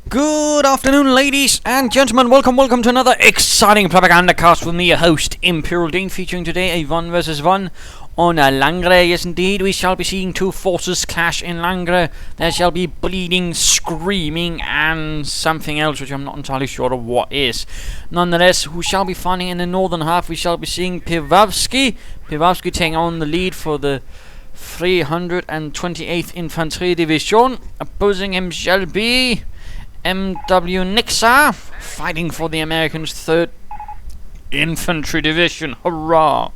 Good afternoon, ladies and gentlemen. Welcome to another exciting Propagandacast with me, your host, Imperial Dean, featuring today a 1 versus 1 on Langres. Yes, indeed, we shall be seeing two forces clash in Langres. There shall be bleeding, screaming, and something else, which I'm not entirely sure of what is. Nonetheless, who shall be fighting in the northern half? We shall be seeing Pivawsky taking on the lead for the 328th Infantrie Division. Opposing him shall be MWNiksa, fighting for the Americans' 3rd Infantry Division. Hurrah!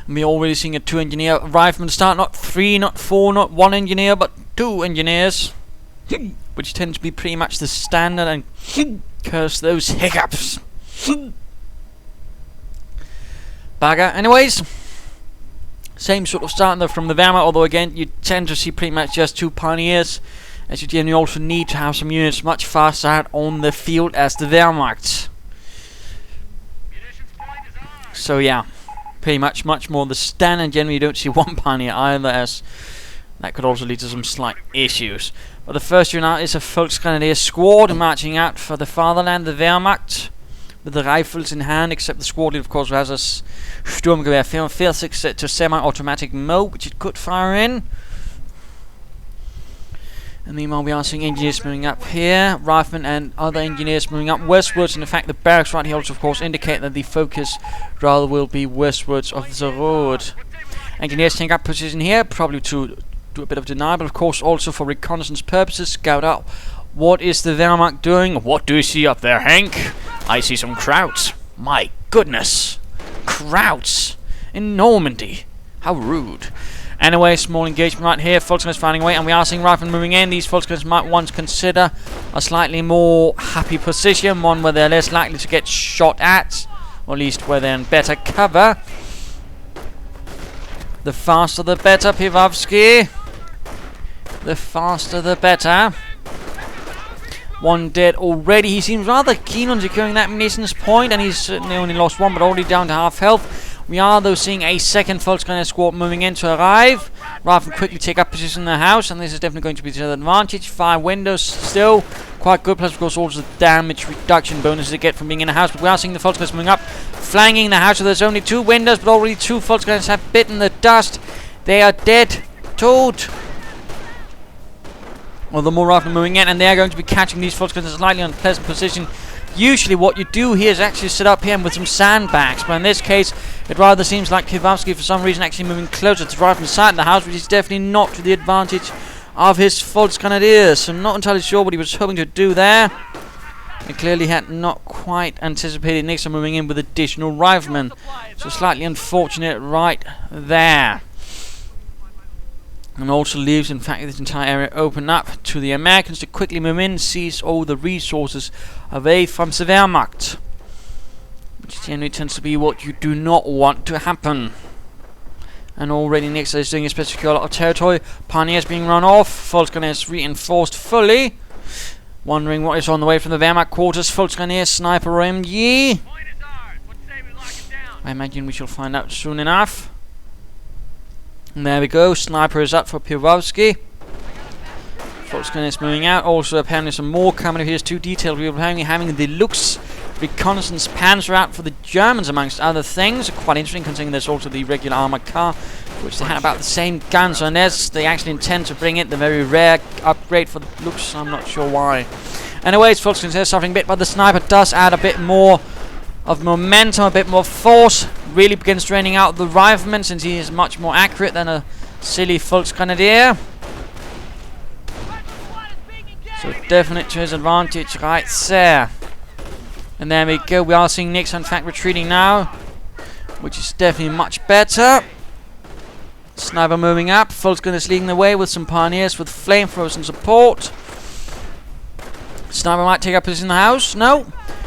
And we're already seeing a 2-engineer rifleman start. Not 3, not 4, not 1 engineer, but 2 engineers. Which tends to be pretty much the standard, and curse those hiccups. Bugger. Anyways, same sort of start though from the Wehrmacht, although again you tend to see pretty much just 2 pioneers, as you generally also need to have some units much faster out on the field as the Wehrmacht. So yeah, pretty much more the standard. Generally you don't see 1 pioneer either, as that could also lead to some slight issues. But the first unit is a Volksgrenadier squad marching out for the fatherland, the Wehrmacht, with the rifles in hand, except the squad leader, of course, who has a Sturmgewehr 44 set to semi-automatic mode, which it could fire in. And meanwhile, we are seeing engineers moving up here, riflemen and other engineers moving up westwards. And in fact, the barracks right here also, of course, indicate that the focus rather will be westwards of the road. Engineers take up position here, probably to do a bit of denial, but of course also for reconnaissance purposes, scout out what is the Wehrmacht doing. What do you see up there, Hank? I see some krauts. My goodness, krauts in Normandy. How rude. Anyway, small engagement right here. Volksgrenadiers finding away, and we are seeing riflemen moving in. These Volksgrenadiers might once consider a slightly more happy position, one where they're less likely to get shot at, or at least where they're in better cover. The faster the better, Pivawsky. The faster the better. 1 dead already. He seems rather keen on securing that munitions point, and he's certainly only lost 1, but already down to half health. We are, though, seeing a second Volksgrenadier squad moving in to arrive. Riflemen quickly take up position in the house, and this is definitely going to be to their advantage. 5 windows still quite good, plus of course also the damage reduction bonuses they get from being in the house. But we are seeing the Volksgrenadiers moving up, flanking the house. So there's only 2 windows, but already 2 Volksgrenadiers have bitten the dust. They are dead. Toad. Well, the more riflemen moving in, and they are going to be catching these Volksgrenadiers in a slightly unpleasant position. Usually what you do here is actually sit up here with some sandbags, but in this case it rather seems like Pivawsky for some reason actually moving closer to the rifle side of the house, which is definitely not to the advantage of his Volksgrenadiers. So not entirely sure what he was hoping to do there. He clearly had not quite anticipated Niksa moving in with additional riflemen, so slightly unfortunate right there. And also leaves, in fact, this entire area open up to the Americans to quickly move in, seize all the resources away from the Wehrmacht, which generally tends to be what you do not want to happen. And already Niksa is doing especially secure a lot of territory. Pioneers being run off. Volksgrenadiers reinforced fully. Wondering what is on the way from the Wehrmacht quarters. Volksgrenadiers, sniper MG. I imagine we shall find out soon enough. And there we go, sniper is up for Pivawsky. Volksgrenadiers moving out. Also apparently some more coming. Here's 2 details. We're apparently having the Lux reconnaissance panzer out for the Germans, amongst other things. Quite interesting, considering there's also the regular armored car, which they had about the same guns. So unless they actually intend to bring it, the very rare upgrade for the Lux, I'm not sure why. Anyways, Volksgrenadiers suffering a bit, but the sniper does add a bit more of momentum, a bit more force. Really begins draining out the rifleman, since he is much more accurate than a silly Volksgrenadier. So definitely to his advantage right there. And there we go. We are seeing Niksa in fact retreating now, which is definitely much better. Sniper moving up. Volksgrenadiers leading the way with some pioneers with flamethrowers and support. Sniper might take up position in the house. No.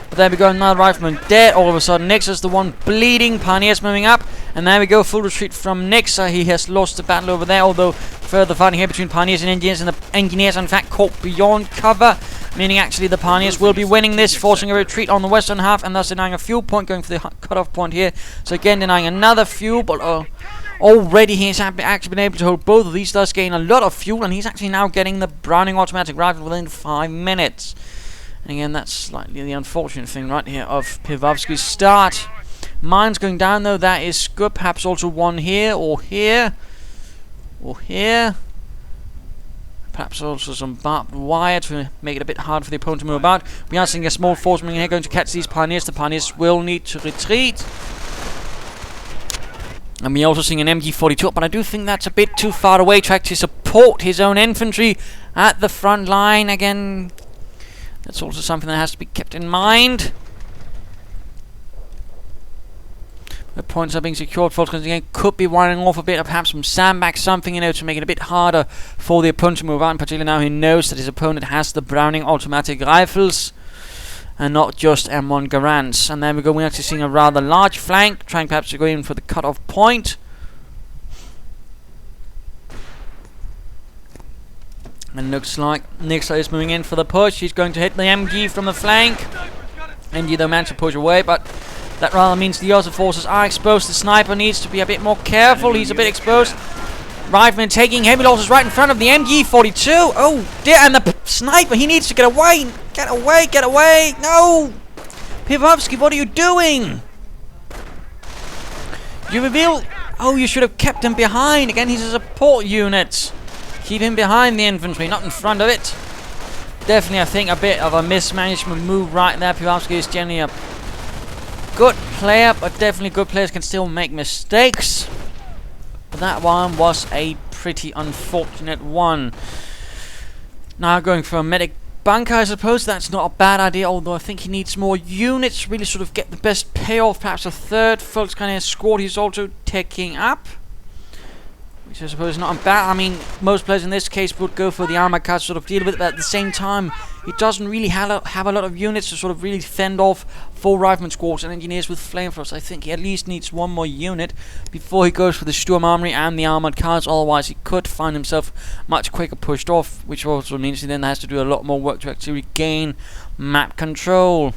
But there we go, another rifleman dead. All of a sudden, Niksa's the one bleeding. Pioneers moving up. And there we go, full retreat from Niksa. He has lost the battle over there, although further fighting here between pioneers and engineers. And the engineers, in fact, caught beyond cover, meaning actually the pioneers will be winning this, forcing a retreat on the western half, and thus denying a fuel point, going for the cutoff point here. So again, denying another fuel, but Already he's actually been able to hold both of these, thus gain a lot of fuel, and he's actually now getting the Browning automatic rifle within 5 minutes. And again, that's slightly the unfortunate thing right here of Pivawsky's start. Mines going down though, that is good. Perhaps also one here, or here, or here. Perhaps also some barbed wire to make it a bit harder for the opponent to move about. We are seeing a small force moving here going to catch these pioneers. The pioneers will need to retreat. And we're also seeing an MG42, but I do think that's a bit too far away to actually support his own infantry at the front line. Again, that's also something that has to be kept in mind. The points are being secured. Falcons again could be winding off a bit, or perhaps some sandbags, something, you know, to make it a bit harder for the opponent to move out. In particular, now he knows that his opponent has the Browning automatic rifles and not just M1 Garands. And then we go, we're actually seeing a rather large flank, trying perhaps to go in for the cut-off point. And looks like Niksa is moving in for the push. He's going to hit the MG from the flank. MG though managed to push away, but that rather means the other forces are exposed. The sniper needs to be a bit more careful. He's a bit exposed. Rifleman taking heavy losses right in front of the MG42. Oh dear, and the sniper, he needs to get away. Get away, get away. No! Pivawsky, what are you doing? You reveal... Oh, you should have kept him behind. Again, he's a support unit. Keep him behind the infantry, not in front of it. Definitely, I think, a bit of a mismanagement move right there. Pivawsky is generally a good player, but definitely good players can still make mistakes. But that one was a pretty unfortunate one. Now going for a medic bunker, I suppose that's not a bad idea, although I think he needs more units to really sort of get the best payoff. Perhaps a third folks kind of squad he's also taking up, which I suppose is not bad. I mean, most players in this case would go for the armor card to sort of deal with it, but at the same time, he doesn't really have a lot of units to sort of really fend off full rifleman squads and engineers with flamethrowers. I think he at least needs one more unit before he goes for the Sturm Armory and the armored cars. Otherwise, he could find himself much quicker pushed off, which also means he then has to do a lot more work to actually regain map control.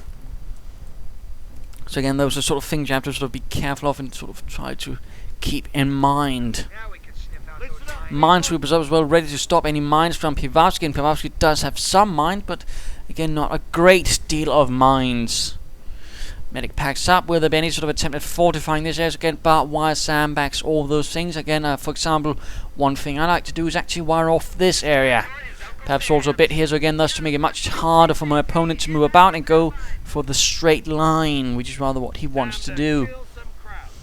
So again, those are sort of things you have to sort of be careful of and sort of try to keep in mind. Minesweepers as well, ready to stop any mines from Pivawsky, and Pivawsky does have some mines, but again, not a great deal of mines. Medic packs up. Will there be any sort of attempt at fortifying this area? Again, barbed wire, sandbags, all those things. Again, for example, one thing I like to do is actually wire off this area. Perhaps also a bit here, so again, thus to make it much harder for my opponent to move about and go for the straight line, which is rather what he wants to do.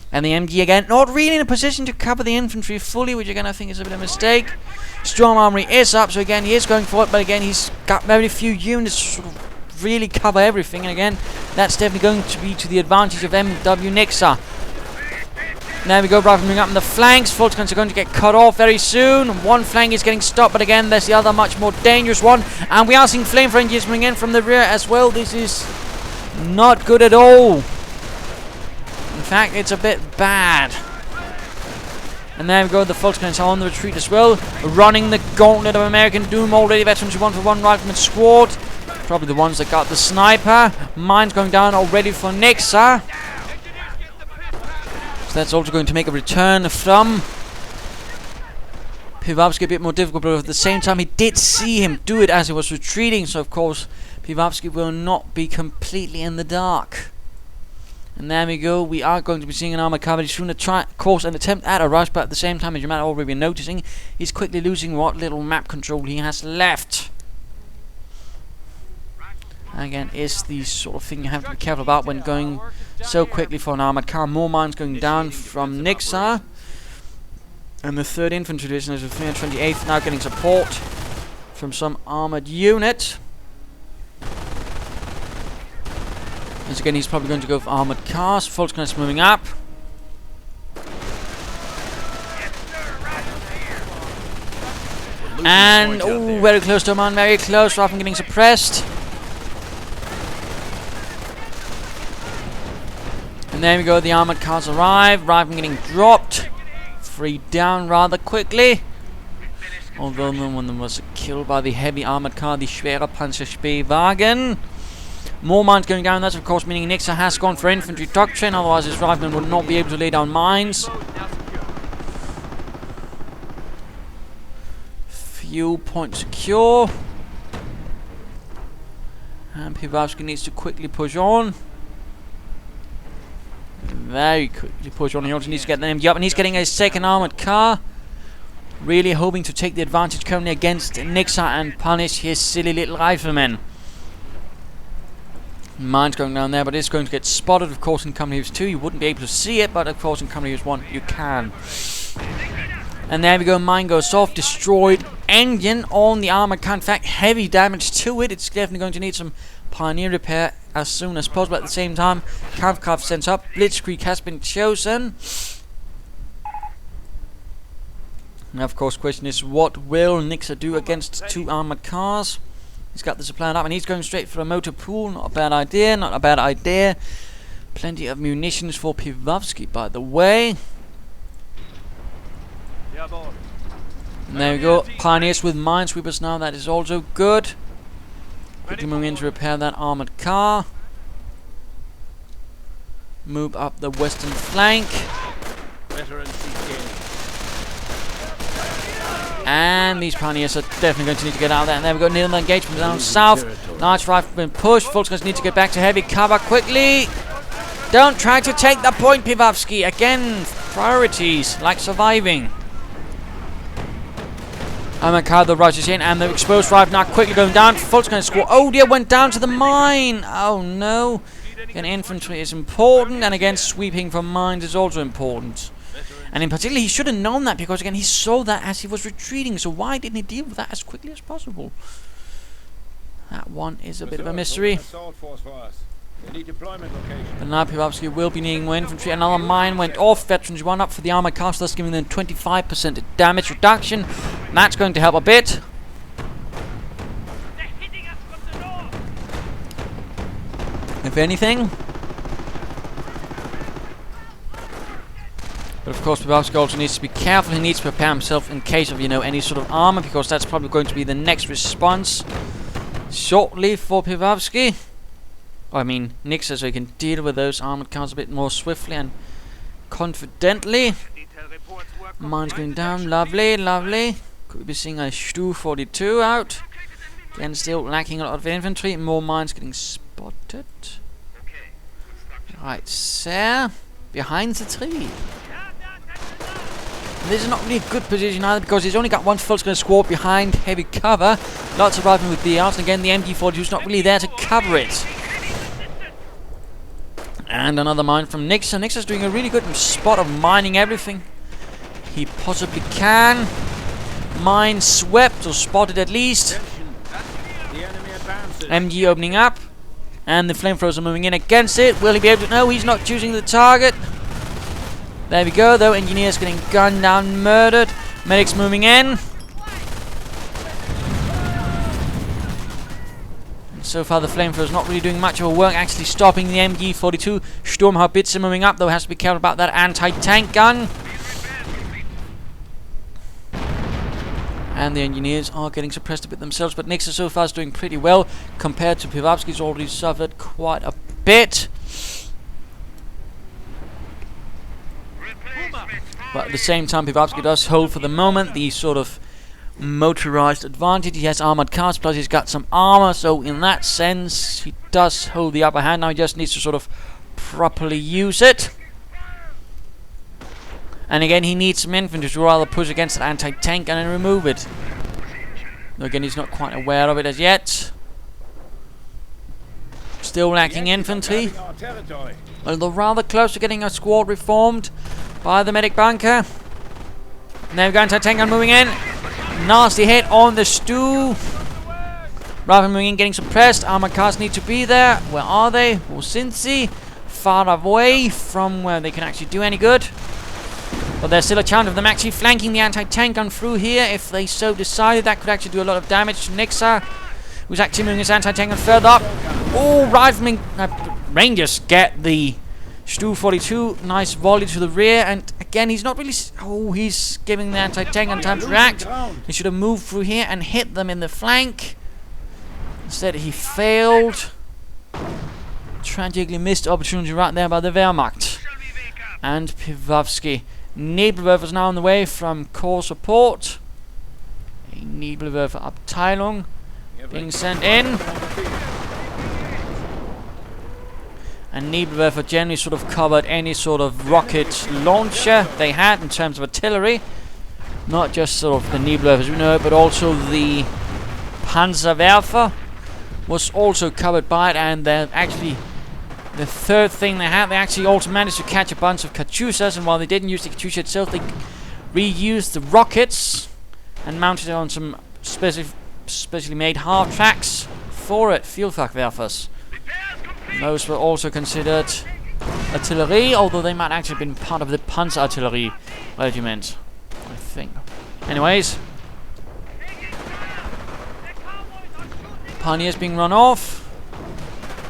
And the MG again, not really in a position to cover the infantry fully, which again I think is a bit of a mistake. Storm Armory is up, so again he is going for it, but again he's got very few units to sort of really cover everything, and again that's definitely going to be to the advantage of MWNiksa. There we go, riflemen up in the flanks. Full guns are going to get cut off very soon. One flank is getting stopped, but again there's the other much more dangerous one, and we are seeing flamethrower engines coming in from the rear as well. This is not good at all. In fact, it's a bit bad. And there we go, the Volksguns are on the retreat as well. Running the gauntlet of American Doom already. Veterans who 1-for-1 rifleman squad. Probably the ones that got the sniper. Mines going down already for Niksa. So that's also going to make a return from Pivawsky. A bit more difficult, but at the same time he did see him do it as he was retreating. So of course Pivawsky will not be completely in the dark. And there we go, we are going to be seeing an armored car. He's going to try, of course, an attempt at a rush, but at the same time, as you might already be noticing, he's quickly losing what little map control he has left. Again, is the sort of thing you have to be careful about when going so quickly for an armored car. More mines going down from Niksa. And the 3rd Infantry Division is the 328th now getting support from some armored unit. Once again, he's probably going to go for armored cars. Volksguns moving up. And, oh, very close to a man, very close. Rifleman getting suppressed. And there we go, the armored cars arrive. Rifleman getting dropped. 3 down rather quickly. Although no one was killed by the heavy armored car, the Schwere Panzerspähwagen. More mines going down, that's of course meaning Niksa has gone for infantry doctrine, otherwise his riflemen would not be able to lay down mines. Fuel point secure. And Pivawsky needs to quickly push on. Very quickly push on. He also needs to get the MG up, and he's getting a second armored car. Really hoping to take the advantage currently against Niksa and punish his silly little riflemen. Mine's going down there, but it's going to get spotted, of course, in Company Use 2. You wouldn't be able to see it, but of course in Company Use 1 you can. And there we go, mine goes off, destroyed engine on the armored car. In fact, heavy damage to it. It's definitely going to need some pioneer repair as soon as possible. At the same time, Kampfkraft sent up, Blitzkrieg has been chosen. Now, of course, question is, what will Niksa do against 2 armored cars? He's got the supply up, and he's going straight for a motor pool. Not a bad idea, not a bad idea. Plenty of munitions for Pivawsky, by the way. And there we go, pioneers with minesweepers now, that is also good. Quickly moving in to repair that armored car. Move up the western flank. And these pioneers are definitely going to need to get out of there. And there we go, near the engagement down south. Large rifle been pushed. Volkswagen need to get back to heavy cover quickly. Don't try to take the point, Pivawsky. Again, priorities like surviving. Amakado rushes in, and the exposed rifle now quickly going down. Volkswagen score. Oh dear, went down to the mine. Oh no. Again, infantry is important, and again, sweeping from mines is also important. And in particular, he should have known that, because again, he saw that as he was retreating. So why didn't he deal with that as quickly as possible? That one is a bit of a mystery. But now Pivawsky will be needing more infantry. Another mine went off. Veterans 1 up for the armored cars, thus giving them 25% damage reduction. And that's going to help a bit. If anything. But of course, Pivawsky also needs to be careful. He needs to prepare himself in case of, any sort of armor, because that's probably going to be the next response shortly for Pivawsky. I mean, Niksa, so he can deal with those armored cars a bit more swiftly and confidently. Mine's going down. Lovely, lovely. Could we be seeing a Stu 42 out? Again, still lacking a lot of infantry. More mines getting spotted. Right, sir. Behind the tree. This is not really a good position either, because he's only got one Volkswagen squad behind heavy cover. Lots of rifling with BRs, and again the MG42 is not really there to cover it. And another mine from Niksa. Niksa's doing a really good spot of mining everything he possibly can. Mine swept, or spotted at least. MG opening up. And the flamethrowers are moving in against it. Will he be able to? No, he's not choosing the target. There we go, though. Engineers getting gunned down, murdered. Medics moving in. And so far, the flamethrowers not really doing much of a work, actually stopping the MG42. Sturmhaubitze moving up, though has to be careful about that anti-tank gun. And the engineers are getting suppressed a bit themselves, but Niksa so far is doing pretty well compared to Pivawsky's already suffered quite a bit. But at the same time, Pivawsky does hold for the moment the sort of motorized advantage. He has armored cars, plus he's got some armor, so in that sense he does hold the upper hand. Now he just needs to sort of properly use it. And again, he needs some infantry to rather push against that anti-tank gun and remove it. Though again, he's not quite aware of it as yet. Still lacking infantry. Although rather close to getting a squad reformed by the medic bunker. And there we go, anti-tank gun moving in. Nasty hit on the Stu. Rifle moving in, getting suppressed. Armored cars need to be there. Where are they? Wosinsi. Far away from where they can actually do any good. But there's still a chance of them actually flanking the anti-tank gun through here if they so decided. That could actually do a lot of damage to Niksa, who's actually moving his anti-tank gun further up. Oh, rifling Rangers get the Stu 42. Nice volley to the rear, and again he's not really. Oh, he's giving the anti-tank gun time to react. He should have moved through here and hit them in the flank. Instead, he failed. Tragically missed opportunity right there by the Wehrmacht. And Pivawsky. Nebelwerfer is now on the way from core support. A Nebelwerferabteilung being sent in. And Nebelwerfer generally sort of covered any sort of rocket launcher they had in terms of artillery. Not just sort of the Nebelwerfers we know, but also the Panzerwerfer was also covered by it. And they're actually the third thing they had. They actually also managed to catch a bunch of Katyushas, and while they didn't use the Katyusha itself, they reused the rockets and mounted it on some specially made hard tracks for it, Vielfachwerfers. Those were also considered artillery, although they might actually have been part of the Panzerartillerie regiment, I think. Anyways, Pioneers being run off.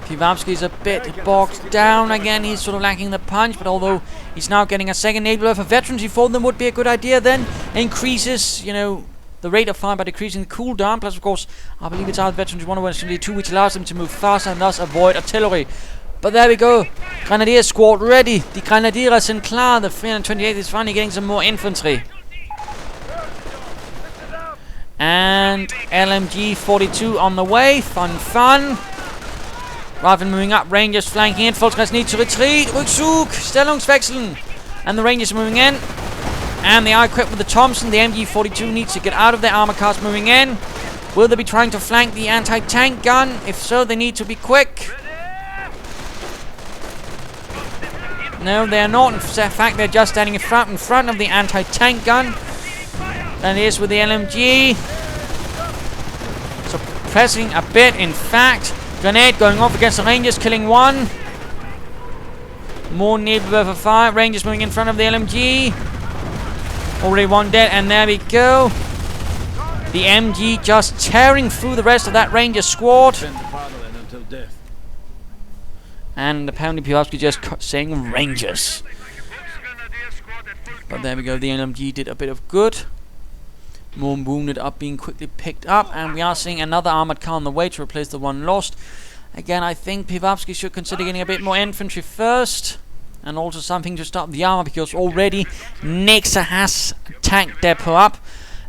Pivawsky is a bit bogged down again. He's sort of lacking the punch, but although he's now getting a second Nebelwerfer veterancy for them, would be a good idea. Then increases, you know, the rate of fire by decreasing the cooldown. Plus, of course, I believe it's our veterans 1/22, which allows them to move faster and thus avoid artillery. But there we go. Grenadier squad ready. Die Grenadiere sind klar. The 328th is finally getting some more infantry. And LMG 42 on the way. Fun. Rifle moving up. Rangers flanking in. Volkskreis need to retreat. Rückzug. Stellungswechseln. And the Rangers moving in. And they are equipped with the Thompson. The MG42 needs to get out of their armor cars moving in. Will they be trying to flank the anti-tank gun? If so, they need to be quick. No, they are not. In fact, they're just standing in front of the anti-tank gun. And it is with the LMG. So pressing a bit, in fact. Grenade going off against the Rangers, killing one. More Nebelwerfer fire. Rangers moving in front of the LMG. Already one dead, and there we go. The MG just tearing through the rest of that Ranger squad. And apparently Pivawsky just saying Rangers. But there we go, the LMG did a bit of good. More wounded are being quickly picked up, and we are seeing another armored car on the way to replace the one lost. Again, I think Pivawsky should consider getting a bit more infantry first. And also something to stop the armor, because already Niksa has a tank depot up,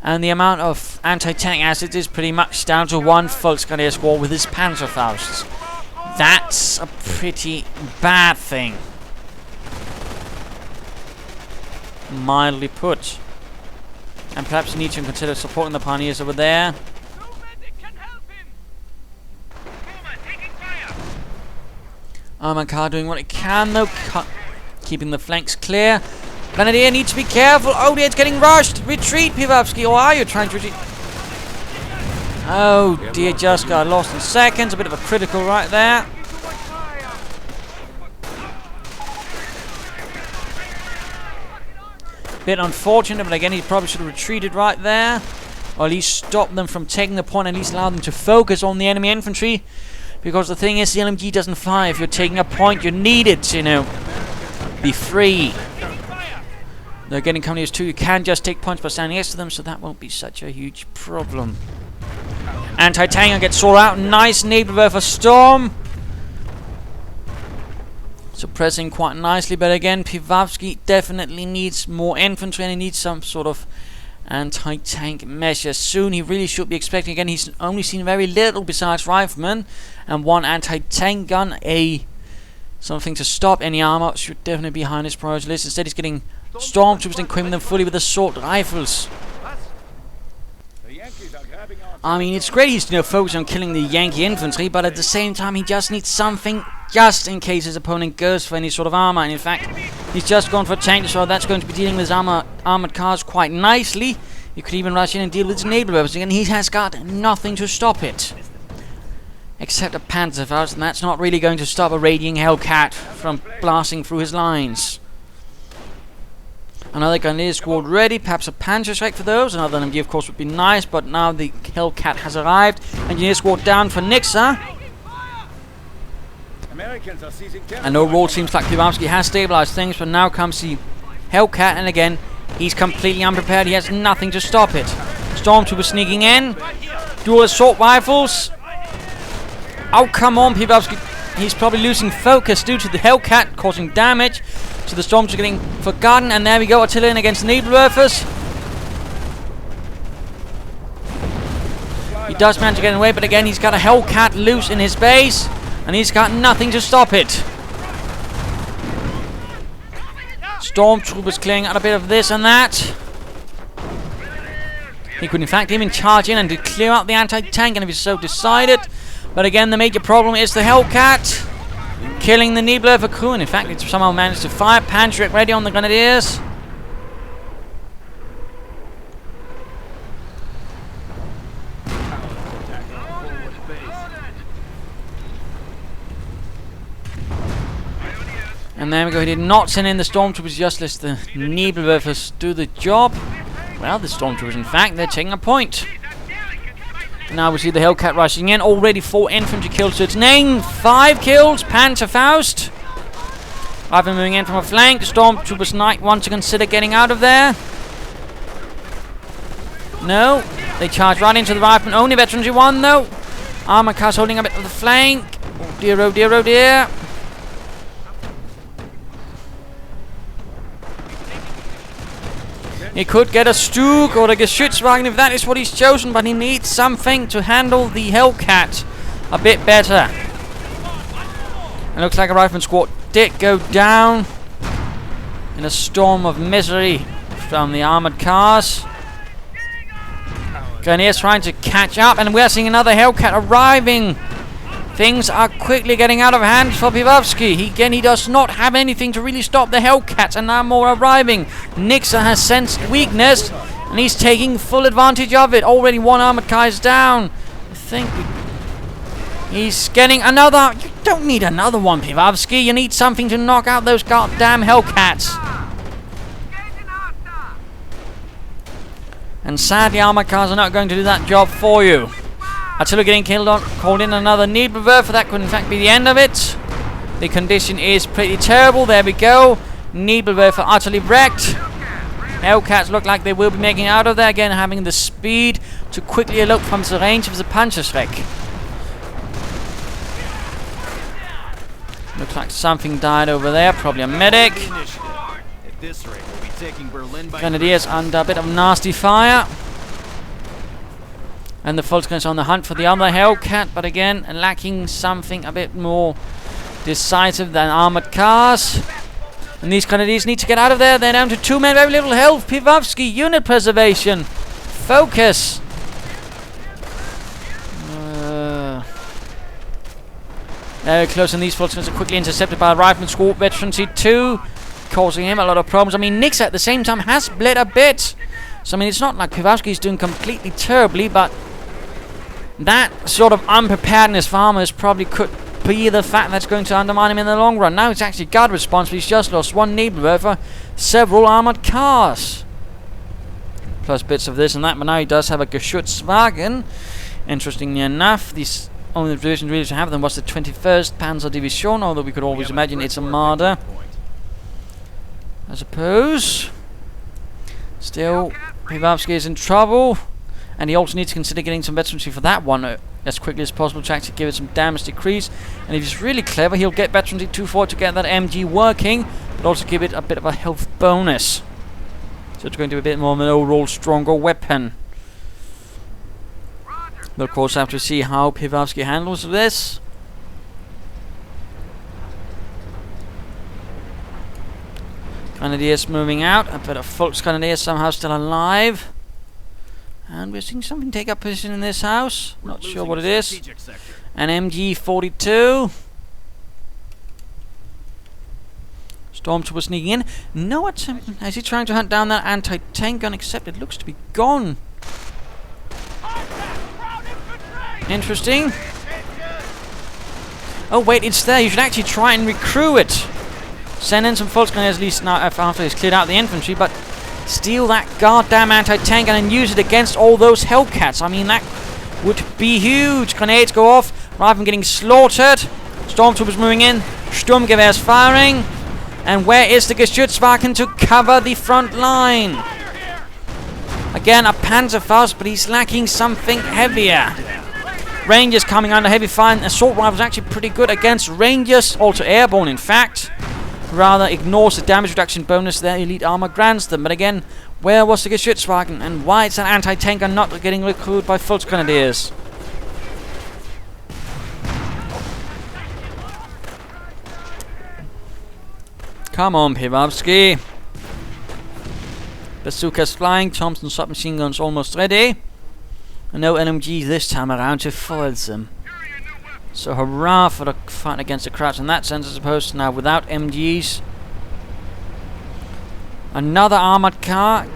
and the amount of anti-tank assets is pretty much down to one Volksgrenadier squad with his Panzerfausts. That's a pretty bad thing, mildly put. And perhaps you need to consider supporting the Pioneers over there. Armor car doing what it can though. Keeping the flanks clear. Grenadier needs to be careful. Oh dear, it's getting rushed. Retreat, Pivawsky. Or are you trying to retreat? Oh dear, just got lost in seconds. A bit of a critical right there. Bit unfortunate, but again, he probably should have retreated right there. Or at least stop them from taking the point, at least allow them to focus on the enemy infantry. Because the thing is, the LMG doesn't fly. If you're taking a point, you need it to, you know, be free. They're getting companies too. You can just take points by standing next to them, so that won't be such a huge problem. Anti-tanker gets sorted out. Nice Nebelwerfer storm. Suppressing quite nicely, but again, Pivawsky definitely needs more infantry, and he needs some sort of anti-tank measure soon. He really should be expecting. Again, he's only seen very little besides riflemen and one anti-tank gun. Something to stop any armor should definitely be high on his priority list. Instead, he's getting stormtroopers and equipping them fully with assault rifles. I mean, it's great he's, you know, focused on killing the Yankee infantry, but at the same time, he just needs something just in case his opponent goes for any sort of armor. And in fact, he's just gone for a tank, so that's going to be dealing with his armored cars quite nicely. You could even rush in and deal with his Nebelwerfers, and he has got nothing to stop it. Except a Panzerfaust, and that's not really going to stop a raging Hellcat from blasting through his lines. Another Grenadier squad ready, perhaps a Panzerschreck for those. Another MG, of course, would be nice, but now the Hellcat has arrived. Engineer squad down for Niksa. And overall, seems like Pivawsky has stabilized things, but now comes the Hellcat, and again, he's completely unprepared. He has nothing to stop it. Stormtrooper sneaking in. Dual assault rifles. Oh, come on, Pivawsky. He's probably losing focus due to the Hellcat causing damage. So the storms are getting forgotten, and there we go, artillery against the Nebelwerfers. does manage to get away, but again, he's got a Hellcat loose in his base, and he's got nothing to stop it. Stormtroopers clearing out a bit of this and that. He could in fact even charge in and clear out the anti-tank, and if he's so decided. But again, the major problem is the Hellcat killing the Nebelwerfer crew, and in fact, it's somehow managed to fire. Panzer ready on the Grenadiers. And there we go, he did not send in the Stormtroopers, just let the Nebelwerfers do the job. Well, the Stormtroopers, in fact, they're taking a point. Now we see the Hellcat rushing in. Already 4 infantry kills to its name. 5 kills, Panzerfaust. I've been moving in from a flank. Stormtroopers might want to consider getting out of there. No, they charge right into the rifleman. Only veteranry 1 though. Armor cars holding a bit of the flank. Oh dear, oh dear, oh dear. He could get a Stug or a Geschützwagen if that is what he's chosen, but he needs something to handle the Hellcat a bit better. It looks like a rifleman squad did go down in a storm of misery from the armored cars. Grenadiers trying to catch up, and we're seeing another Hellcat arriving. Things are quickly getting out of hand for Pivawsky. He does not have anything to really stop the Hellcats, and now more arriving. Niksa has sensed weakness, and he's taking full advantage of it. Already 1 armored car is down. I think he's getting another. You don't need another one, Pivawsky. You need something to knock out those goddamn Hellcats. And sadly, armored cars are not going to do that job for you. Attila getting called in another Nebelwerfer. That could in fact be the end of it. The condition is pretty terrible. There we go. Nebelwerfer utterly wrecked. Hellcats look like they will be making out of there. Again, having the speed to quickly elope from the range of the Panzerschreck. Looks like something died over there. Probably a medic. Grenadiers under a bit of nasty fire. And the Volkskrieger on the hunt for the other Hellcat, but again, lacking something a bit more decisive than armored cars. And these Grenadiers need to get out of there. They're down to 2 men, very little health. Pivawsky, unit preservation. Focus. Very close, and these Volkskrieger are quickly intercepted by a rifleman squad, veterancy 2, causing him a lot of problems. I mean, Niksa at the same time has bled a bit. So, I mean, it's not like Pivawsky is doing completely terribly, but that sort of unpreparedness for armors probably could be the fact that's going to undermine him in the long run. Now it's actually guard response, but he's just lost 1 Nebelwerfer, several armored cars. Plus bits of this and that, but now he does have a Geschützwagen. Interestingly enough, these only division really to have them was the 21st Panzer Division, although we could always imagine it's a Marder, I suppose. Still, Pivawsky is in trouble, and he also needs to consider getting some veterancy for that one as quickly as possible to actually give it some damage decrease. And if he's really clever, he'll get veterancy 2-4 to get that MG working, but also give it a bit of a health bonus. So it's going to be a bit more of an overall stronger weapon. We'll of course have to see how Pivawsky handles this. Grenadiers moving out, a bit of Volksgrenadiers somehow still alive. And we're seeing something take up position in this house. Not sure what it is. An MG42. Stormtrooper sneaking in. No attempt. Is he trying to hunt down that anti-tank gun? Except it looks to be gone. Interesting. Oh wait, it's there. You should actually try and recruit it. Send in some Volksgrenadiers at least now after he's cleared out the infantry, but steal that goddamn anti-tank and then use it against all those Hellcats. I mean, that would be huge. Grenades go off, Riflemen getting slaughtered. Stormtroopers moving in, Sturmgewehrs firing. And where is the Geschützwagen to cover the front line? Again, a Panzerfaust, but he's lacking something heavier. Rangers coming under heavy fire, and assault rifles actually pretty good against Rangers, also airborne in fact. Rather ignores the damage reduction bonus their elite armor grants them. But again, where was the Geschützwagen, and why is that anti-tanker not getting recruited by Volksgrenadiers? Come on, Pivawsky. Bazookas flying, Thompson submachine guns almost ready. And no LMG this time around to foil them. So hurrah for the fight against the Krauts in that sense, as opposed to now without MGs. Another armored car.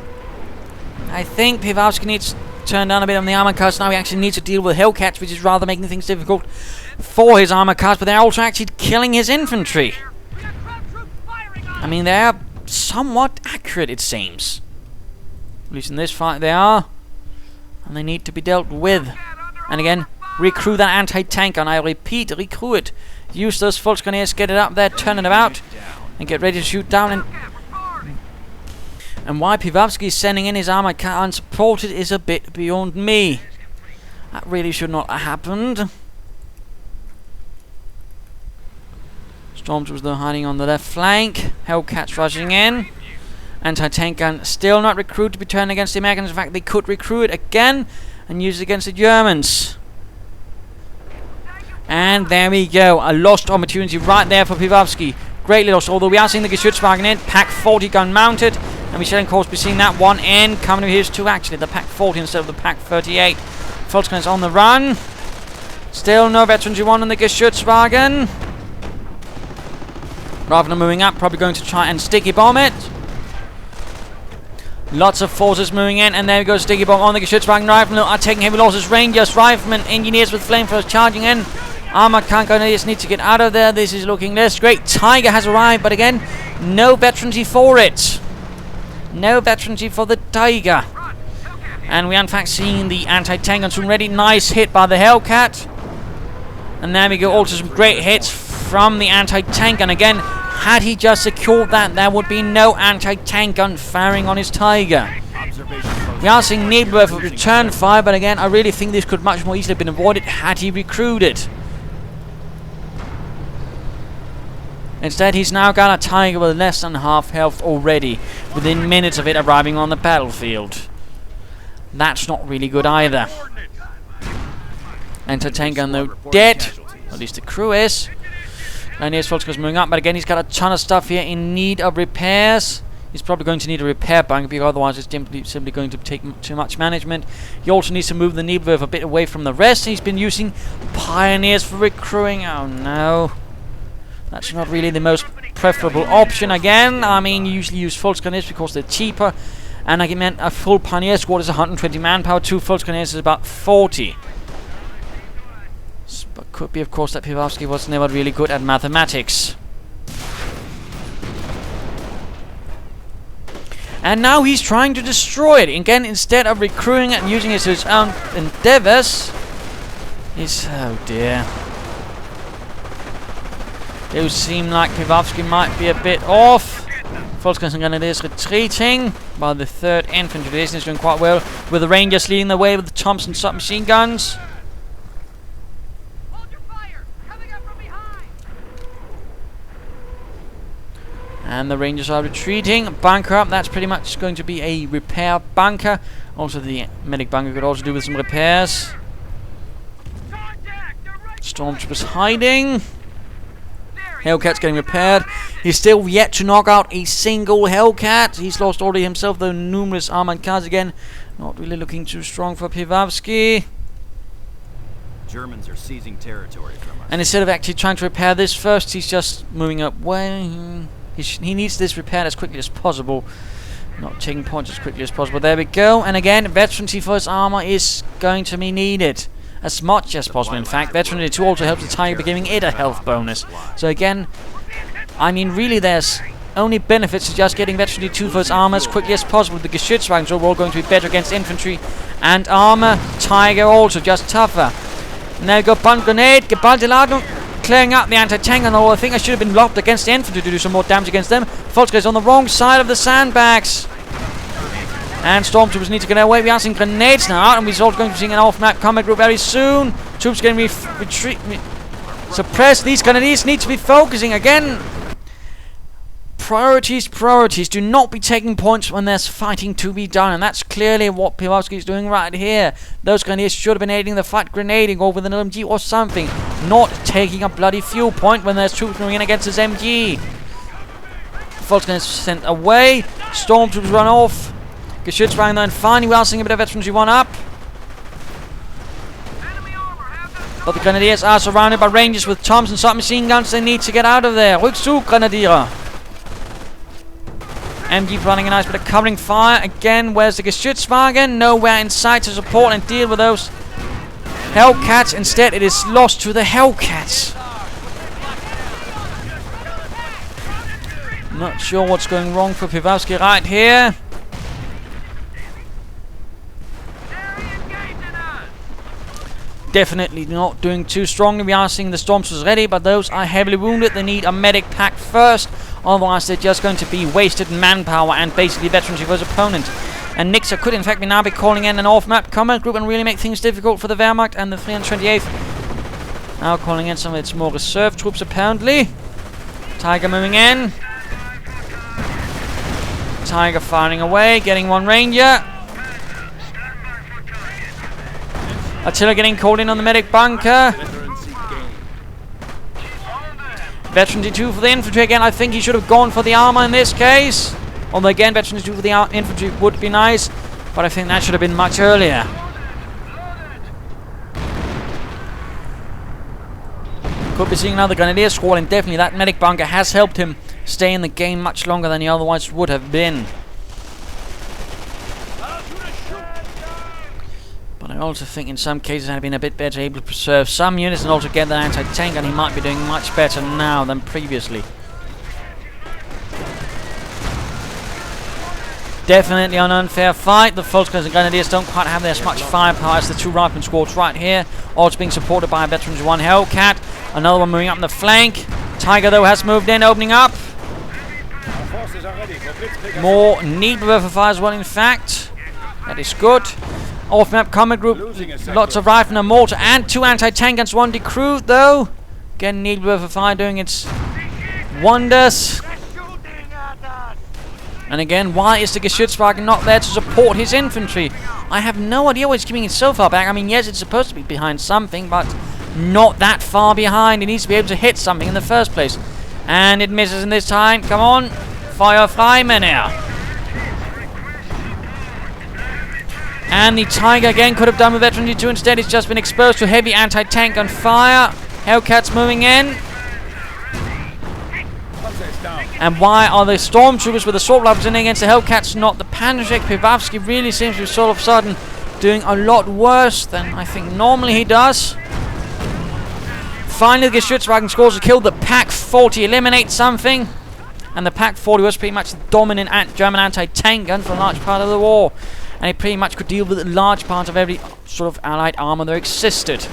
I think Pivawsky needs to turn down a bit on the armored cars. Now he actually needs to deal with Hellcats, which is rather making things difficult for his armored cars, but they're also actually killing his infantry. I mean, they're somewhat accurate, it seems. At least in this fight they are. And they need to be dealt with. And again, recruit that anti-tank, and I repeat, recruit it. Use those Volksgrenadiers, get it up there, turn it about, and get ready to shoot down. And why Pivawsky is sending in his armored car unsupported is a bit beyond me. That really should not have happened. Stormtroopers though hiding on the left flank. Hellcats rushing in. Anti-tank gun still not recruited to be turned against the Americans. In fact, they could recruit it again and use it against the Germans. And there we go. A lost opportunity right there for Pivawsky. Greatly lost, although we are seeing the Geschützwagen in. Pack 40 gun mounted. And we shall of course be seeing that one in. Coming here's two actually. The Pack 40 instead of the Pack 38. Volkswagen is on the run. Still no veterans you want on the Geschützwagen. Rather than moving up, probably going to try and sticky bomb it. Lots of forces moving in, and there we go, sticky bomb on the Geschützwagen. Riflemen are taking heavy losses. Rangers, riflemen, engineers with flamethrowers charging in. Armored cannoneers need to get out of there. This is looking less great. Tiger has arrived, but again, no veterancy for it. No veterancy for the Tiger. And we are in fact seeing the anti-tank guns ready. Nice hit by the Hellcat. And there we go, also some great hits from the anti-tank gun. Again, had he just secured that, there would be no anti-tank gun firing on his Tiger. We are seeing Nebelwerfer return fire, but again, I really think this could much more easily have been avoided had he recruited. Instead, he's now got a Tiger with less than half health already, within minutes of it arriving on the battlefield. That's not really good either. Anti-tank gun though dead, at least the crew is. And here's Volkswagen moving up, but again he's got a ton of stuff here in need of repairs. He's probably going to need a repair bunker, because otherwise it's simply going to take too much management. He also needs to move the Nebelwerfer a bit away from the rest. He's been using Pioneers for recruiting. Oh no. That's not really the most preferable option again. I mean, you usually use Volksgrenadiers because they're cheaper. And I meant a full Pioneer squad is 120 manpower, 2 Volksgrenadiers is about 40. But could be, of course, that Pivawsky was never really good at mathematics. And now he's trying to destroy it. Again, instead of recruiting it and using it to his own endeavors. Oh dear. It would seem like Pivawsky might be a bit off. Volksgrenadiers is retreating, while the 3rd Infantry Division is doing quite well, with the Rangers leading the way with the Thompson submachine guns. And the Rangers are retreating. Bunker up, that's pretty much going to be a repair bunker. Also the medic bunker could also do with some repairs. Stormtroopers hiding. Hellcat's getting repaired. He's still yet to knock out a single Hellcat. He's lost already himself, though, numerous armored cars again. Not really looking too strong for Pivawsky. Germans are seizing territory from us. And instead of actually trying to repair this first, he's just moving up. Well, he needs this repaired as quickly as possible. Not taking points as quickly as possible. There we go. And again, veterancy for his armor is going to be needed. As much as possible, in fact. Veterancy 2 also helps the Tiger by giving it a health bonus. So again, I mean, really there's only benefits to just getting Veterancy 2 for its armor as quickly as possible. The Geschützwagen are overall going to be better against infantry and armor. Tiger also just tougher. Now we got Bunt Grenade, Geballte Ladung, clearing out the anti-tank, and I think I should have been locked against the infantry to do some more damage against them. Volkswagen is on the wrong side of the sandbags. And Stormtroopers need to get away. We are seeing grenades now out, and we're also going to be seeing an off-map combat group very soon. Troops going to be suppressed. These grenadiers need to be focusing again. Priorities. Do not be taking points when there's fighting to be done, and that's clearly what Pivawsky is doing right here. Those grenadiers should have been aiding the fight, grenading or with an LMG or something, not taking a bloody fuel point when there's troops moving in against his MG. Volkswagen is sent away. Stormtroopers run off. Geschützwagen then finally we are seeing a bit of veterans one up. But the Grenadiers are surrounded by Rangers with Thompson submachine guns. They need to get out of there. Rückzug, Grenadier. MG running a nice bit of covering fire. Again, where's the Geschützwagen? Nowhere in sight to support and deal with those Hellcats. Instead, it is lost to the Hellcats. Not sure what's going wrong for Pivawsky right here. Definitely not doing too strongly. We are seeing the Stormtroopers ready, but those are heavily wounded. They need a medic pack first. Otherwise, they're just going to be wasted manpower and basically veterancy for his opponent. And Niksa could in fact now be calling in an off-map combat group and really make things difficult for the Wehrmacht and the 328th. Now calling in some of its more reserve troops apparently. Tiger moving in. Tiger firing away, getting one Ranger. Artillery getting called in on the medic bunker. Veteran D2 for the infantry again. I think he should have gone for the armor in this case. Although again, veteran D2 for the infantry would be nice. But I think that should have been much earlier. Could be seeing another Grenadier squad, and definitely that medic bunker has helped him stay in the game much longer than he otherwise would have been. But I also think in some cases I'd been a bit better able to preserve some units and also get that anti-tank, and he might be doing much better now than previously. Definitely an unfair fight. The Volkswagen and Grenadiers don't quite have as much firepower as the two rifleman squads right here. Also being supported by a Veterans 1 Hellcat. Another one moving up in the flank. Tiger though has moved in, opening up. More Nebelwerfer fire as well in fact. That is good. Off-map combat group, lots of rifle and mortar, and two anti-tank guns, one decrewed though. Again, Nebelwerfer fire doing its wonders. And again, why is the Geschützwagen not there to support his infantry? I have no idea why he's keeping it so far back. I mean, yes, it's supposed to be behind something, but not that far behind. It needs to be able to hit something in the first place. And it misses in this time. Come on, fire frei, Männer. And the Tiger again could have done with Veteran D2. Instead, it's just been exposed to heavy anti-tank gun fire. Hellcats moving in. And why are the Stormtroopers with the assault rifles in against the Hellcats, not the Panzerjäger? Pivawsky really seems to be all of a sudden doing a lot worse than I think normally he does. Finally, the Geschützwagen scores a kill. The Pak 40 eliminates something. And the Pak 40 was pretty much the dominant German anti-tank gun for a large part of the war. And it pretty much could deal with a large part of every sort of allied armor that existed.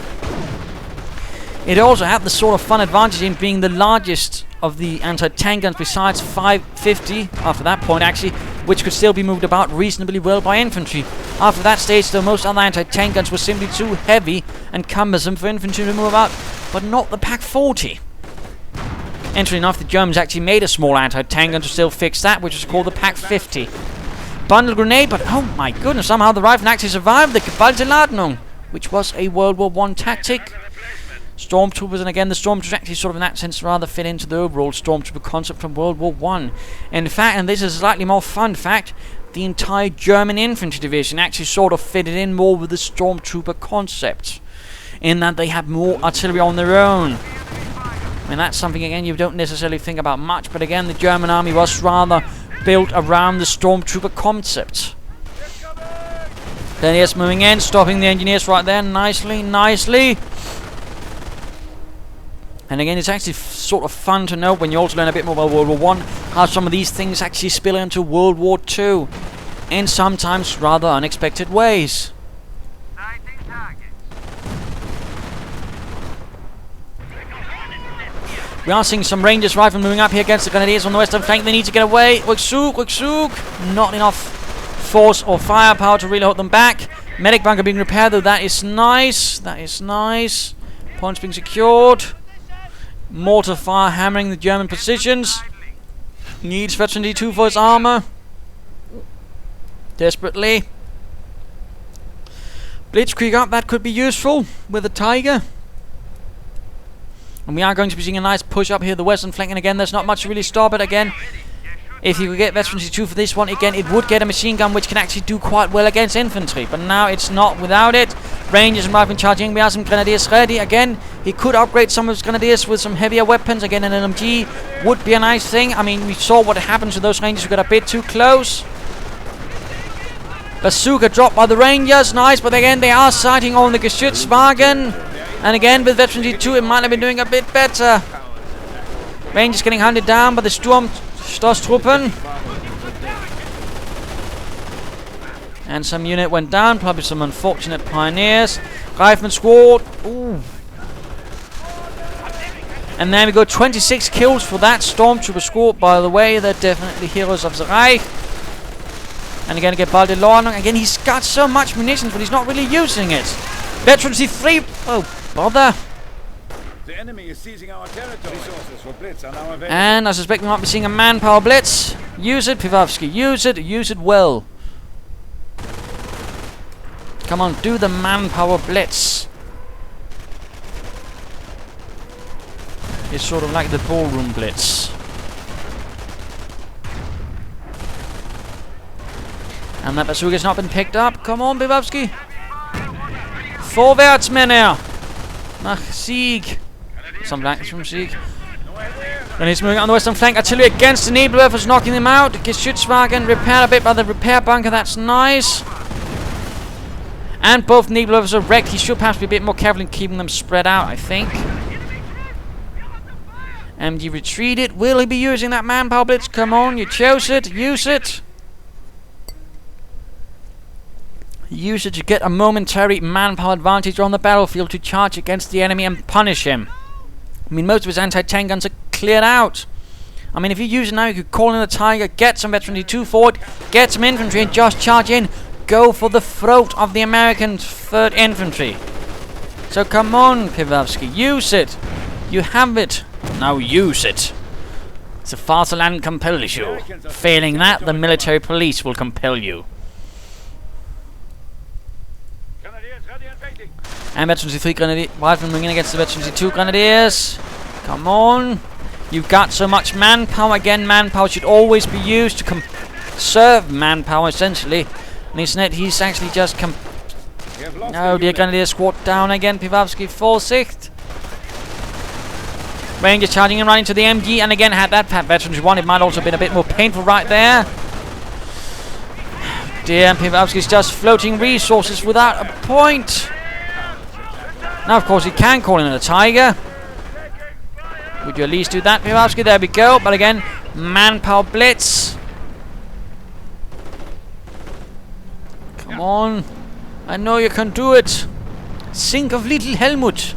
It also had the sort of fun advantage in being the largest of the anti-tank guns besides 550 after that point actually, which could still be moved about reasonably well by infantry. After that stage though, most other anti-tank guns were simply too heavy and cumbersome for infantry to move about, but not the Pak 40. Interestingly enough, the Germans actually made a small anti-tank gun to still fix that, which was called the Pak 50. Bundle grenade, but oh my goodness, somehow the rifle actually survived the Geballte Ladung, which was a World War I tactic. Stormtroopers, and again the Stormtroopers actually sort of in that sense rather fit into the overall Stormtrooper concept from World War I. In fact, and this is a slightly more fun fact, the entire German infantry division actually sort of fitted in more with the Stormtrooper concept, in that they had more artillery on their own. I mean, that's something again you don't necessarily think about much, but again the German army was rather built around the Stormtrooper concept. Then yes, moving in, stopping the engineers right there, nicely. And again, it's actually sort of fun to know when you also learn a bit more about World War I, how some of these things actually spill into World War II in sometimes rather unexpected ways. We are seeing some Rangers rifle moving up here against the Grenadiers on the western flank. They need to get away. Rückzug. Not enough force or firepower to really hold them back. Medic bunker being repaired, though. That is nice. Points being secured. Mortar fire hammering the German positions. Needs Veteran D2 for his armor. Desperately. Blitzkrieg up, that could be useful with the Tiger. And we are going to be seeing a nice push up here the western flank, and again there's not much to really stop it. Again, If you could get Veterans 2 for this one, again, it would get a machine gun, which can actually do quite well against infantry. But now it's not without it. Rangers and riflemen charging. We have some grenadiers ready. Again, he could upgrade some of his grenadiers with some heavier weapons. Again, an LMG would be a nice thing. I mean, we saw what happened to those rangers who got a bit too close. Bazooka dropped by the Rangers. Nice, but again, they are sighting on the Geschützwagen. And again, with Veterans 2, it might have been doing a bit better. Rangers getting hunted down by the Sturmtruppen. And some unit went down, probably some unfortunate pioneers. Rifleman squad. Ooh. And then we go 26 kills for that Stormtrooper squad. By the way, they're definitely heroes of the Reich. And again, get Baldelon. Again, he's got so much munitions, but he's not really using it. Veterans 3. Oh, bother. The enemy is seizing our territory. Resources for blitz are now available. And I suspect we might be seeing a manpower blitz. Use it, Pivawsky. Use it well. Come on, do the manpower blitz. It's sort of like the ballroom blitz. And that bazooka's not been picked up. Come on, Pivawsky. Vorwärts, Männer. Nach Sieg. Some flanks from Sieg. And he's moving on the western flank. Artillery against the Nebelwerfers, knocking them out. Geschützwagen repaired a bit by the repair bunker. That's nice. And both Nebelwerfers are wrecked. He should perhaps be a bit more careful in keeping them spread out, I think. MD retreated. Will he be using that manpower blitz? Come on, you chose it. Use it. Use it to get a momentary manpower advantage on the battlefield to charge against the enemy and punish him. I mean, most of his anti-tank guns are cleared out. I mean, if you use it now, you could call in a Tiger, get some Veteran 2 forward, get some infantry and just charge in. Go for the throat of the American 3rd Infantry. So come on, Pivawsky, use it. You have it. Now use it. The fatherland compels you. Failing that, the military police will compel you. And Veterans 3 Grenadiers, riflemen moving in against the Veterans 2 Grenadiers. Come on. You've got so much manpower. Again, manpower should always be used to conserve manpower, essentially. And isn't he's actually just oh dear, Grenadier squad down again. Pivawsky, Vorsicht. Rangers charging and running to the MG. And again, had that Veterans 1, it might also have been a bit more painful right there. Dear, Pivawsky's just floating resources without a point. Now, of course, he can call in a Tiger. Would you at least do that, Pivawsky? There we go. But again, manpower blitz. Come on. I know you can do it. Think of little Helmut.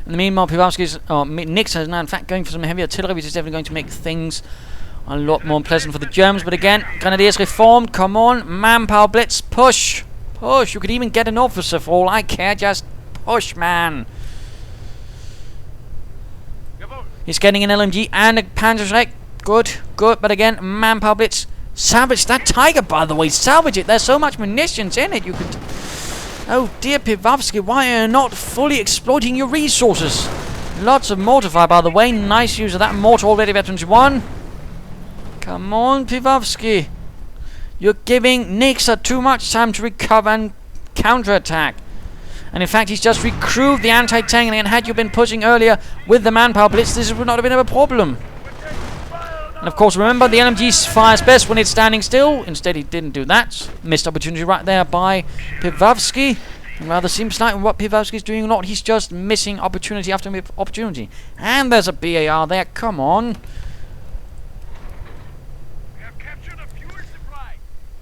In the meanwhile, Pivawsky's Niksa is now in fact going for some heavy artillery, which is definitely going to make things a lot more pleasant for the Germans. But again, Grenadiers reformed. Come on, manpower blitz, push. Push. You could even get an officer for all I care. Just push, man. He's getting an LMG and a Panzerschreck. Good, good. But again, manpower blitz. Salvage that Tiger, by the way. Salvage it. There's so much munitions in it. You could. Oh dear, Pivawsky, why are you not fully exploiting your resources? Lots of mortar fire, by the way. Nice use of that mortar already, Veterans 1. Come on, Pivawsky. You're giving Niksa too much time to recover and counterattack. And in fact, he's just recruited the anti-tank, and had you been pushing earlier with the manpower blitz, this would not have been a problem. And of course, remember, the LMG fires best when it's standing still. Instead, he didn't do that. Missed opportunity right there by Pivawsky. And rather seems like what Pivawsky's doing or not, he's just missing opportunity after opportunity. And there's a BAR there. Come on.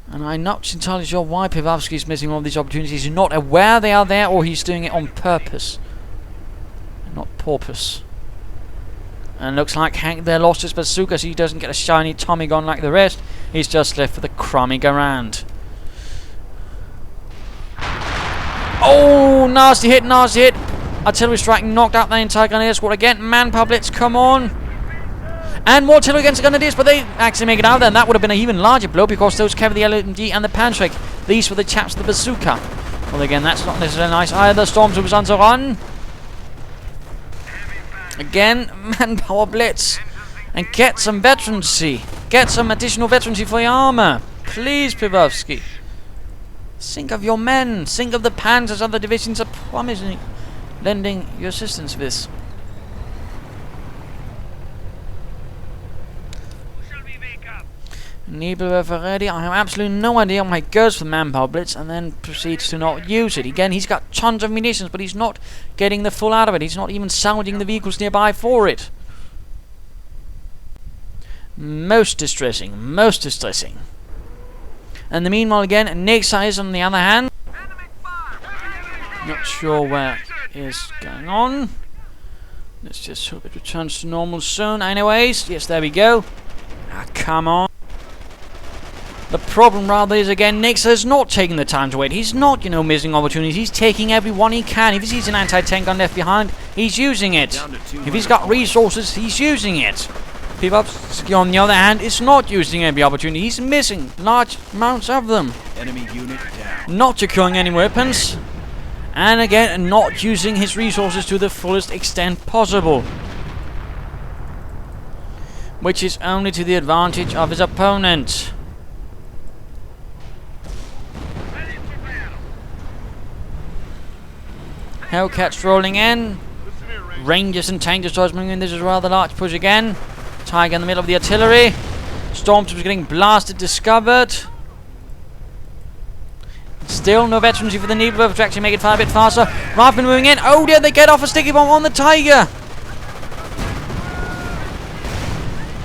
And I'm not entirely sure why Pivawsky's missing all these opportunities. He's not aware they are there, or he's doing it on purpose. Not porpoise. And looks like Hank there lost his bazooka, so he doesn't get a shiny Tommy gun like the rest. He's just left for the crummy Garand. Oh, nasty hit, nasty hit. Artillery strike knocked out the entire Grenadier squad again. Manpower blitz, come on. And more artillery against the Grenadiers, but they actually make it out there. And that would have been an even larger blow because those carry the LMG and the Panzerschreck. These were the chaps with the bazooka. Well, again, that's not necessarily nice either. Stormtroopers on the run. Again, manpower blitz. And get some veterancy. Get some additional veterancy for your armor. Please, Pivawsky. Think of your men. Think of the panzers other divisions are promising, lending your assistance with. Nebelwerfer ready. I have absolutely no idea why he goes for the manpower blitz and then proceeds to not use it. Again, he's got tons of munitions, but he's not getting the full out of it. He's not even salvaging the vehicles nearby for it. Most distressing. Most distressing. And the meanwhile, again, Niksa is on the other hand. Not sure where is going on. Let's just hope it returns to normal soon. Anyways, yes, there we go. Ah, come on. The problem rather is, again, Niksa is not taking the time to wait. He's not, missing opportunities. He's taking every one he can. If he sees an anti-tank gun left behind, he's using it. If he's got resources, he's using it. Pivawsky, on the other hand, is not using every opportunity. He's missing large amounts of them. Enemy unit down. Not securing any weapons. And again, not using his resources to the fullest extent possible. Which is only to the advantage of his opponent. Hellcats rolling in. Rangers and tank destroyers moving in. This is a rather large push again. Tiger in the middle of the artillery. Stormtroopers getting blasted, discovered. Still no veterancy for the Nebelwerfer to actually make it fire a bit faster. Riflemen moving in. Oh dear, they get off a sticky bomb on the Tiger.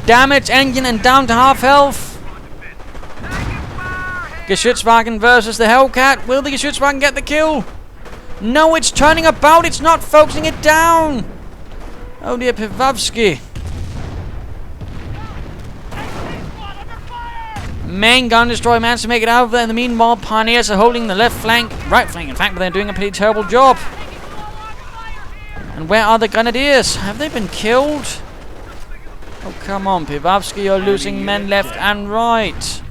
Damaged engine and down to half health. Geschützwagen versus the Hellcat. Will the Geschützwagen get the kill? No, it's turning about. It's not focusing it down. Oh dear, Pivawsky. Main gun destroyer managed to make it out of there. In the meanwhile, Pioneers are holding the left flank, right flank, in fact, but they're doing a pretty terrible job. And where are the Grenadiers? Have they been killed? Oh, come on, Pivawsky, you're losing men left and right.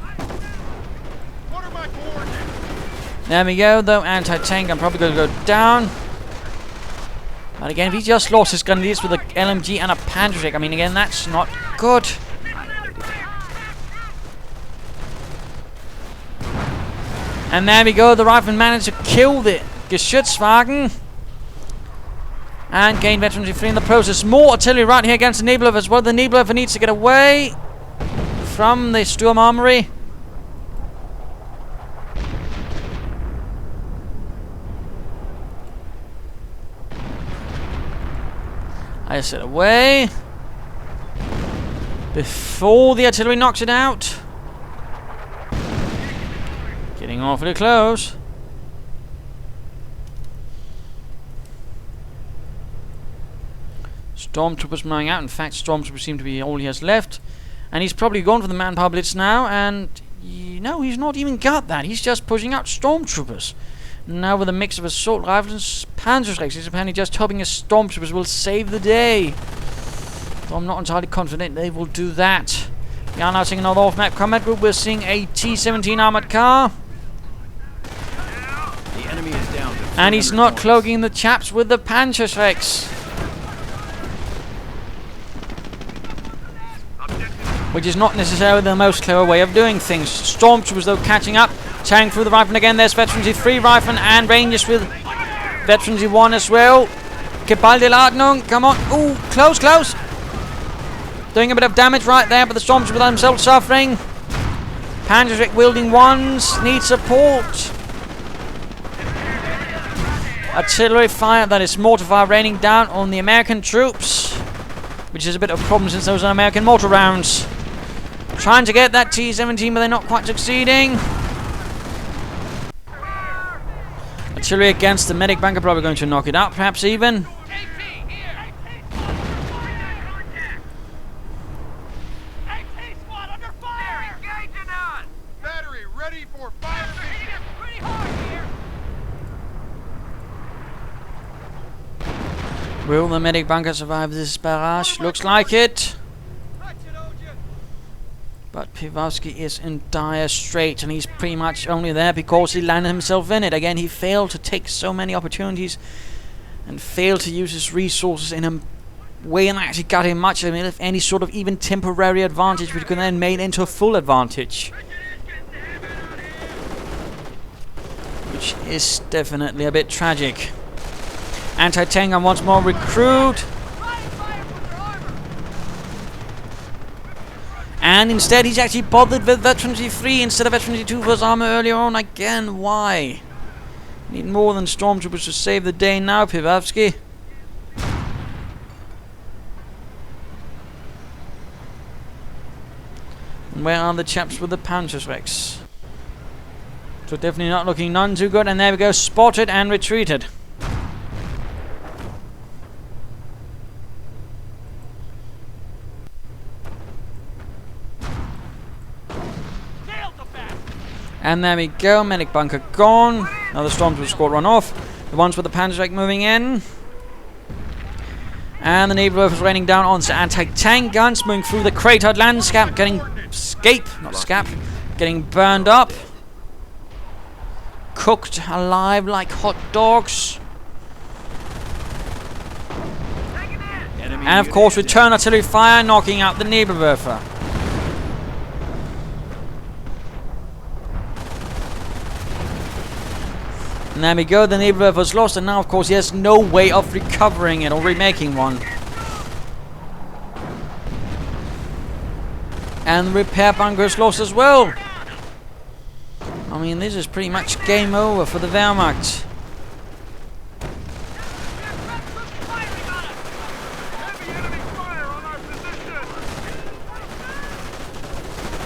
There we go, though. Anti-tank, I'm probably going to go down. But again, if he just lost his Grenadiers with a LMG and a Panzer, I mean, again, that's not good. And there we go, the Riflemen managed to kill the Geschützwagen. And gain veterancy free in the process. More artillery right here against the Nebelwerfer as well. The Nebelwerfer needs to get away from the Sturm Armory. I said away before the artillery knocks it out. Getting awfully close. Stormtroopers moving out. In fact, Stormtroopers seem to be all he has left. And he's probably gone for the manpower blitz now. And no, he's not even got that. He's just pushing out Stormtroopers. Now with a mix of assault rifles and Panzerschrecks, he's apparently just hoping his Stormtroopers will save the day. Though I'm not entirely confident they will do that. We are now seeing another off-map combat group. We're seeing a T-17 armored car. The enemy is down to And he's not cloaking the chaps with the Panzerschrecks. Which is not necessarily the most clever way of doing things. Stormtroopers, though, catching up. Tearing through the Riflemen again. There's Veterancy 3 Riflemen and Rangers with Veterancy 1 as well. Geballte Ladung. Come on. Ooh, close, close. Doing a bit of damage right there, but the Stormtroopers themselves suffering. Panzerschreck wielding ones. Need support. Artillery fire, that is mortar fire, raining down on the American troops. Which is a bit of a problem since those are American mortar rounds. Trying to get that T-17, but they're not quite succeeding. Artillery against the medic bunker, probably going to knock it out, perhaps even. Will the medic bunker survive this barrage? Looks like it. But Pivawsky is in dire straits, and he's pretty much only there because he landed himself in it. Again, he failed to take so many opportunities and failed to use his resources in a way and actually got him much. I mean, if any sort of even temporary advantage, which can then made into a full advantage, which is definitely a bit tragic. Anti-tank and once more recruit. And instead he's actually bothered with Infantry 3 instead of Infantry 2 for his armor earlier on. Again, why? Need more than stormtroopers to save the day now, Pivawsky. And where are the chaps with the Panzerschrecks? So definitely not looking none too good. And there we go, spotted and retreated. And there we go, medic bunker gone. Now the stormtrooper squad run off. The ones with the Panzerschreck moving in. And the naval is raining down on the anti-tank guns, moving through the cratered landscape, getting getting burned up. Cooked alive like hot dogs. And of course return artillery fire, knocking out the Nebelwerfer. And there we go, the Nebelwerfer was lost, and now of course he has no way of recovering it or remaking one. And the repair bunker is lost as well. I mean, this is pretty much game over for the Wehrmacht.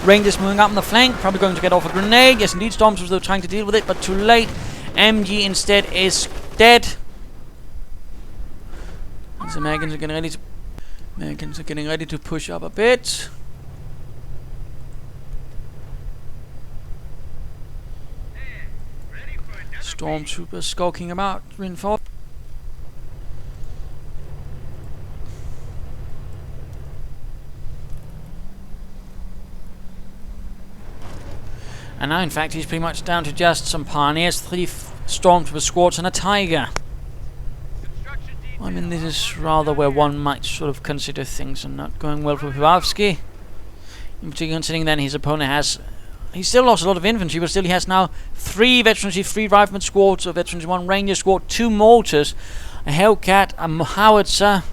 Rangers moving up on the flank, probably going to get off a grenade. Yes, indeed, Stormtroopers were trying to deal with it, but too late. MG instead is dead. The Americans are getting ready to push up a bit. Stormtroopers skulking about, reinforced. And now, in fact, he's pretty much down to just some pioneers, 3 stormtrooper squads, and a tiger. I mean, this is rather where one might sort of consider things are not going well for Pivawsky. In particular, considering then his opponent has... He still lost a lot of infantry, but still he has now 3 veterancy, 3 rifleman squads, a veterancy 1 ranger squad, 2 mortars, a Hellcat, a howitzer,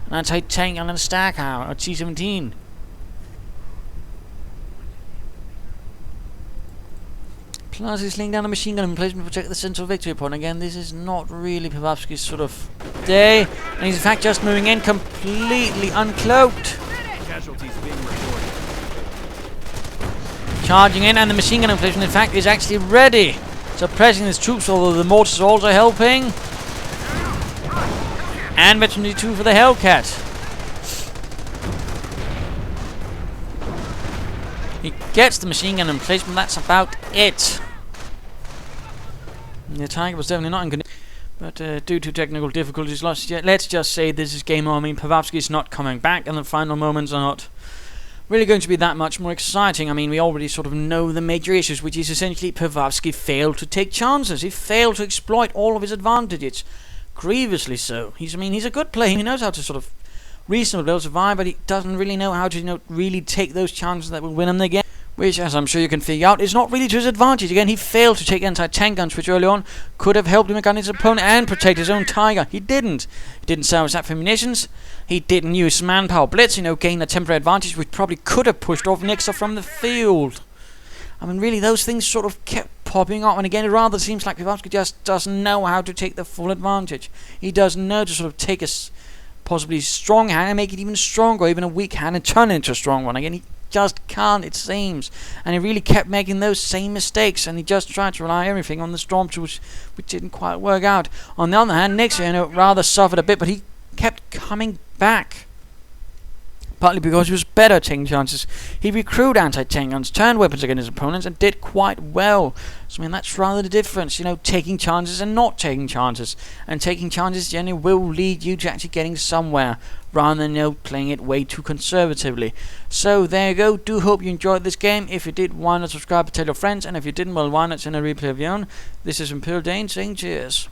an anti-tank, and a Stackhouse, a T-17. Plus he's laying down a machine gun emplacement to protect the central victory point. Again, this is not really Pivawsky's sort of day. And he's in fact just moving in completely uncloaked. Casualties being reported. Charging in, and the machine gun emplacement in fact is actually ready. Suppressing his troops, although the mortars are also helping. And veteran 2 for the Hellcat. He gets the machine gun emplacement, that's about it. The tiger was definitely not in condition, but due to technical difficulties, let's just say this is game over. I mean, Pivawsky is not coming back, and the final moments are not really going to be that much more exciting. I mean, we already sort of know the major issues, which is essentially Pivawsky failed to take chances. He failed to exploit all of his advantages, grievously so. He's a good player. He knows how to sort of reasonably survive, but he doesn't really know how to, really take those chances that will win him the game. Which, as I'm sure you can figure out, is not really to his advantage. Again, he failed to take anti-tank guns, which early on could have helped him against his opponent and protect his own tiger. He didn't. He didn't salvage that for munitions. He didn't use manpower blitz, gain a temporary advantage, which probably could have pushed off Niksa from the field. I mean, really, those things sort of kept popping up. And again, it rather seems like Pivawsky just doesn't know how to take the full advantage. He doesn't know to sort of take a possibly strong hand and make it even stronger, or even a weak hand and turn it into a strong one. Again, he just can't, it seems. And he really kept making those same mistakes, and he just tried to rely everything on the stormtroopers, which didn't quite work out. On the other hand, Niksa, rather suffered a bit, but he kept coming back. Partly because he was better at taking chances. He recruited anti-tank guns, turned weapons against his opponents, and did quite well. So, I mean, that's rather the difference, taking chances and not taking chances. And taking chances generally will lead you to actually getting somewhere, rather than, playing it way too conservatively. So, there you go. Do hope you enjoyed this game. If you did, why not subscribe and tell your friends. And if you didn't, well, why not send a replay of your own. This is Imperial Dane saying cheers.